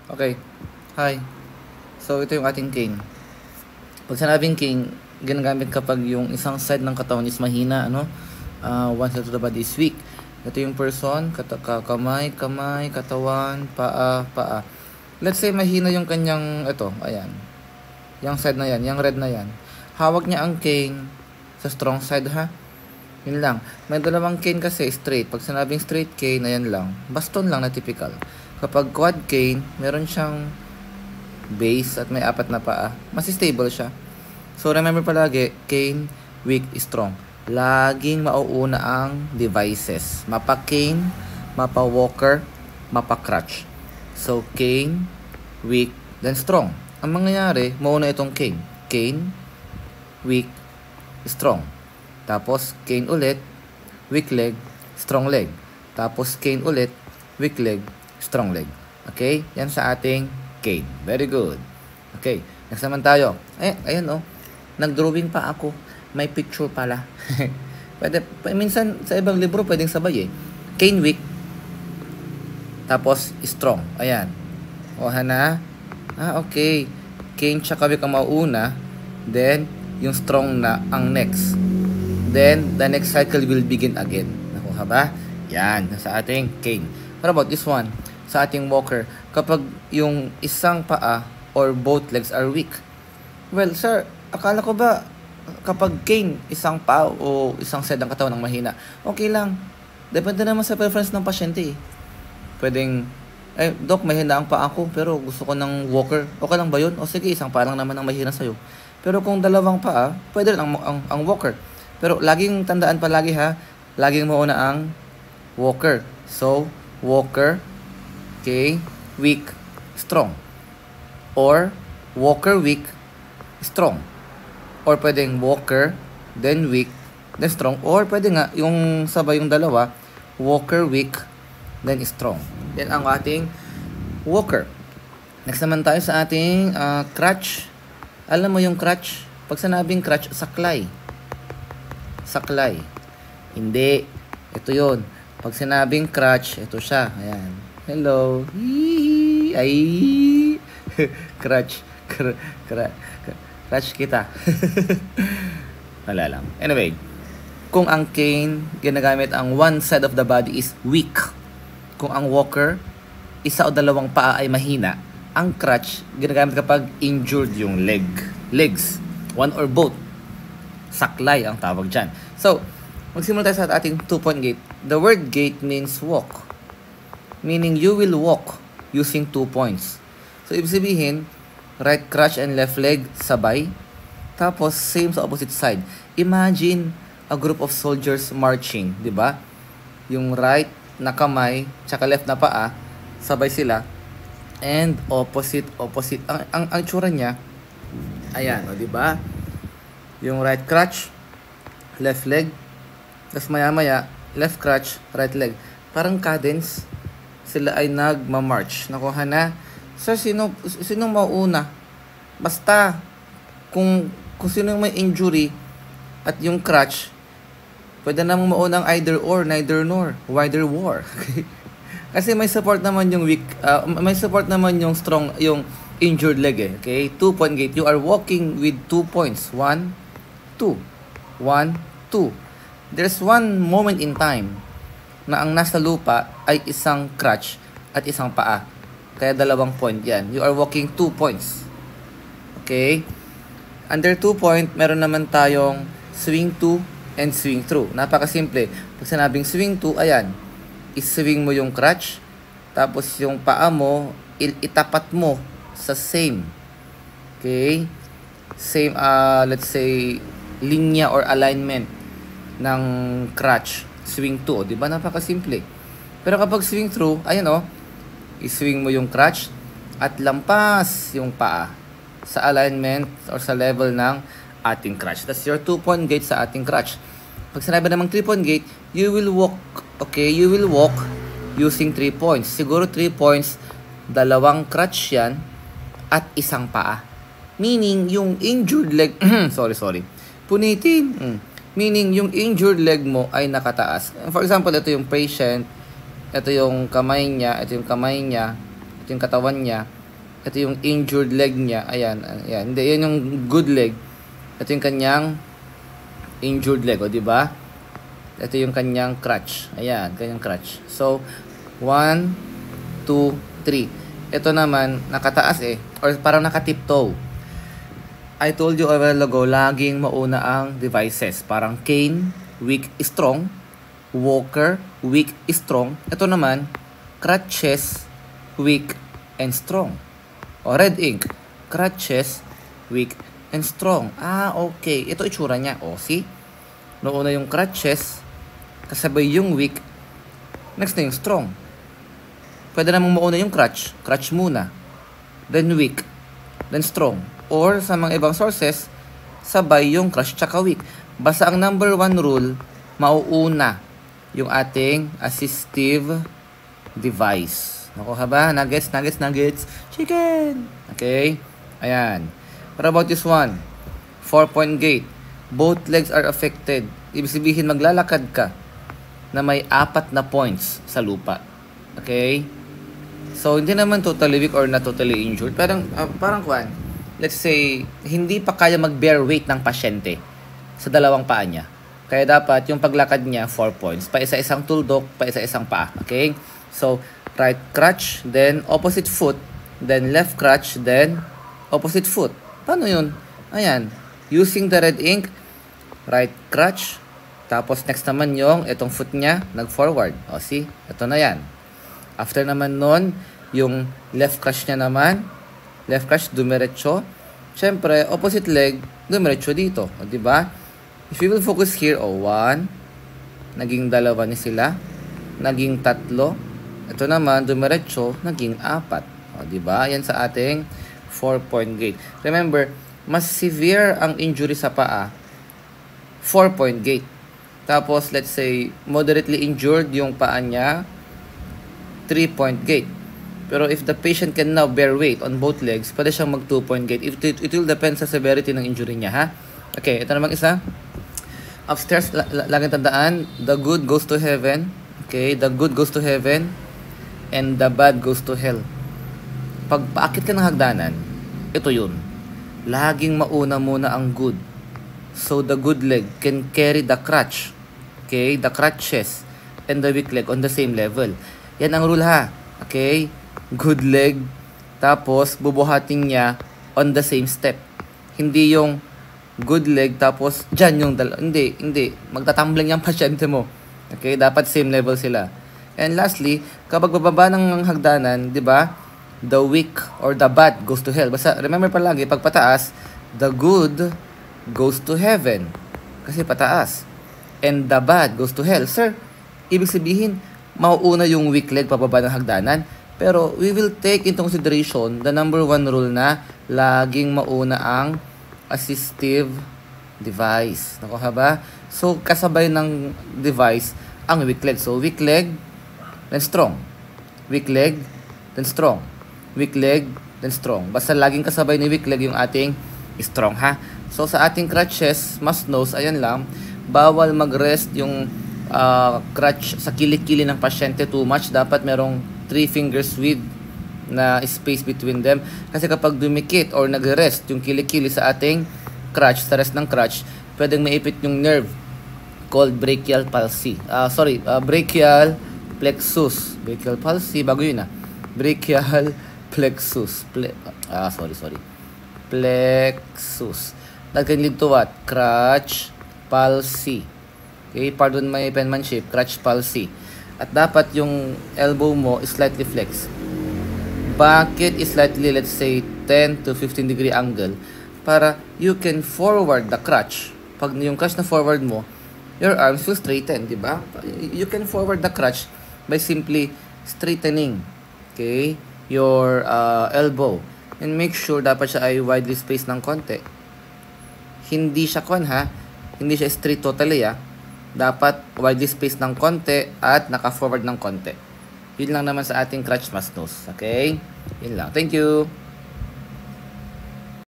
Okay. Hi. So, ito yung ating cane. Pag sinabing cane, ginagamit kapag yung isang side ng katawan is mahina, ano? One side of the body is weak. Ito yung person, kamay, katawan, paa. Let's say mahina yung kanyang, ito, ayan. Yung side na yan, yung red na yan. Hawak niya ang cane sa strong side, ha? Yun lang. May dalawang cane kasi straight. Pag sinabing straight cane, ayan lang. Baston lang na typical. Kapag quad cane, meron siyang base at may apat na paa. Mas stable siya. So, remember palagi, cane, weak, strong. Laging mauuna ang devices. Mapa cane, mapa walker, mapa crutch. So, cane, weak, then strong. Ang mangyayari, mauna itong cane. Cane, weak, strong. Tapos, cane ulit, weak leg, strong leg. Tapos, cane ulit, weak leg, strong leg. Okay? Yan sa ating cane. Very good. Okay. Next naman tayo. Ayan oh. Nag-drawing pa ako. May picture pala. Pwede, minsan sa ibang libro pwedeng sabay eh. Cane weak. Tapos, strong. Ayan. O, na. Okay. Cane tsaka weak ang mauna. Then, yung strong na ang next. Then, the next cycle will begin again. Nakuha ba? Yan. Sa ating cane. What about this one? Sa ating walker. Kapag yung isang paa or both legs are weak. Well, sir, akala ko ba kapag cane, isang paa o isang side ng katawan ang mahina, okay lang. Depende naman sa preference ng pasyente eh. Pwedeng, doc, mahina ang paa ko pero gusto ko ng walker. Okay lang ba yun? O sige, isang paa lang naman ang mahina sa'yo. Pero kung dalawang paa, pwede rin ang walker. Pero laging tandaan palagi ha, laging mauna ang walker. So, walker, okay, weak, strong. Or, walker, weak, strong. Or pwedeng walker, then weak, then strong. Or pwede nga, yung sabay yung dalawa, walker, weak, then strong. Yan ang ating walker. Next naman tayo sa ating crutch. Alam mo yung crutch? Pag sinabing crutch, saklay. Saklay. Hindi. Ito yun. Pag sinabing crutch, ito siya. Ayan. Hello. Ay. Crutch. Crutch kita. Wala lang. Anyway, kung ang cane, ginagamit ang one side of the body is weak. Kung ang walker, isa o dalawang paa ay mahina. Ang crutch, ginagamit kapag injured yung legs. One or both. Saklay ang tawag dyan. So, magsimula tayo sa ating 2-point gait. The word gait means walk. Meaning, you will walk using 2 points. So, ibig sabihin, right crutch and left leg sabay. Tapos, same sa opposite side. Imagine a group of soldiers marching, di ba? Yung right na kamay, tsaka left na paa, sabay sila. And opposite. Ang tsura niya, ayan, o, di ba? Yung right crutch, left leg, tapos maya-maya, left crutch, right leg. Parang cadence, sila ay nagma-march. Nakuha na. Sir, sino mauna? Basta, kung sino yung may injury at yung crutch, pwede namang mauna ang either or, neither nor, wider war. Kasi may support naman yung weak, may support naman yung strong, yung injured leg eh. Okay? 2-point gait. You are walking with 2 points. 1, 2. 1, 2. There's one moment in time na ang nasa lupa ay isang crutch at isang paa. Kaya 2 point yan. You are walking 2 points. Okay? Under 2 point, meron naman tayong swing to and swing through. Napakasimple. Pag sinabing swing to, ayan. Iswing mo yung crutch. Tapos yung paa mo, itapat mo sa same. Okay? Same, let's say, linya or alignment ng crutch. Swing to. Di ba? Napakasimple. Pero kapag swing through, ayan o. Iswing mo yung crutch at lampas yung paa sa alignment or sa level ng ating crutch. That's your 2-point gait sa ating crutch. Pag sinabi namang 3-point gait, you will walk, okay, you will walk using 3 points. Siguro 3 points, 2 crutch yan at isang paa. Meaning, yung injured leg, sorry, punitin. Meaning, yung injured leg mo ay nakataas. For example, ito yung patient, ito yung kamay niya, ito yung katawan niya, Ito yung injured leg niya. Ayan, ayan. Hindi, yan yung good leg. Ito yung kanyang injured leg, o, di ba? Ito yung kanyang crutch. Ayan, kanyang crutch. So, 1, 2, 3. Ito naman, nakataas eh. Or parang nakatiptoe. I told you a while ago, laging mauna ang devices. Parang cane, weak, strong. Walker, weak, strong. Ito naman, crutches, weak, and strong. O, red ink. Crutches, weak, and strong. Ah, okay. Ito itsura niya. O, see? Noona yung crutches, kasabay yung weak, next na yung strong. Pwede namang mauna yung crutch muna, then weak, then strong. Or sa mga ibang sources, sabay yung crutch tsaka weak. Basta ang number 1 rule, mauuna yung ating assistive device. Nakuha ba? Nuggets, chicken! Okay? Ayan. What about this one? 4-point gate. Both legs are affected. Ibig sabihin, maglalakad ka na may 4 na points sa lupa. Okay? So, hindi naman totally weak or not totally injured. Parang kuwan, let's say, hindi pa kaya mag-bear weight ng pasyente sa dalawang paa niya. Kaya dapat yung paglakad niya, 4 points. Pa isa-isang tuldok, pa isa-isang paa. Okay? So, right crutch, then opposite foot, then left crutch, then opposite foot. Paano yun? Ayan. Using the red ink, right crutch, tapos next naman yung itong foot niya, nag-forward. O, see? Ito na yan. After naman nun, yung left crutch niya naman, left crutch, dumiretso. Siyempre, opposite leg, dumiretso dito. O, diba? If you will focus here, 1, naging 2 ni sila, naging 3, ito naman, dumiretso, naging 4. O, diba? Yan sa ating 4-point gate. Remember, mas severe ang injury sa paa, 4-point gate. Tapos, let's say, moderately injured yung paa niya, 3-point gate. Pero if the patient can now bear weight on both legs, pwede siyang mag 2-point gate. It will depend sa severity ng injury niya, ha? Okay, ito naman isa. Upstairs, laging tandaan, the good goes to heaven. Okay, the good goes to heaven and the bad goes to hell. Pag paakit ka ng hagdanan, ito yun. Laging mauna muna ang good. So, the good leg can carry the crutch. Okay, the crutches and the weak leg on the same level. Yan ang rule, ha? Okay, good leg, tapos bubuhatin niya on the same step. Hindi yung good leg, tapos dyan yung hindi. Magtatumbling yung pasyente mo. Okay, dapat same level sila. And lastly, kapag bababa ng hagdanan, di ba, the weak or the bad goes to hell. Basta remember palagi, pag pataas, the good goes to heaven. Kasi pataas. And the bad goes to hell. Sir, ibig sabihin, mauuna yung weak leg pababa ng hagdanan. Pero we will take into consideration the number 1 rule na laging mauna ang assistive device. Nakuha ba? So, kasabay ng device ang weak leg. So, weak leg, then strong. Weak leg, then strong. Weak leg, then strong. Basta laging kasabay ni weak leg yung ating strong, ha? So, sa ating crutches, must knows, ayan lang, bawal mag-rest yung crutch sa kilikili ng pasyente too much. Dapat merong 3 fingers width na space between them. Kasi kapag dumikit or nag-rest yung kilikili sa ating crutch, sa rest ng crutch, pwedeng maipit yung nerve called brachial palsy. Brachial plexus. Brachial palsy, bago yun Brachial plexus. Plexus. That can lead to what? Crutch palsy. Okay, pardon my penmanship, crutch palsy. At dapat yung elbow mo is slightly flexed. Bakit is slightly, let's say, 10 to 15 degree angle para you can forward the crutch. Pag yung crutch na forward mo, your arms will straighten, di ba? You can forward the crutch by simply straightening, okay, your elbow. And make sure dapat siya ay widely spaced ng konti. Hindi siya hindi siya straight totally, Dapat widely spaced ng konti at naka-forward ng konti. Yun lang naman sa ating crutch must knows. Okay? Yun lang. Thank you.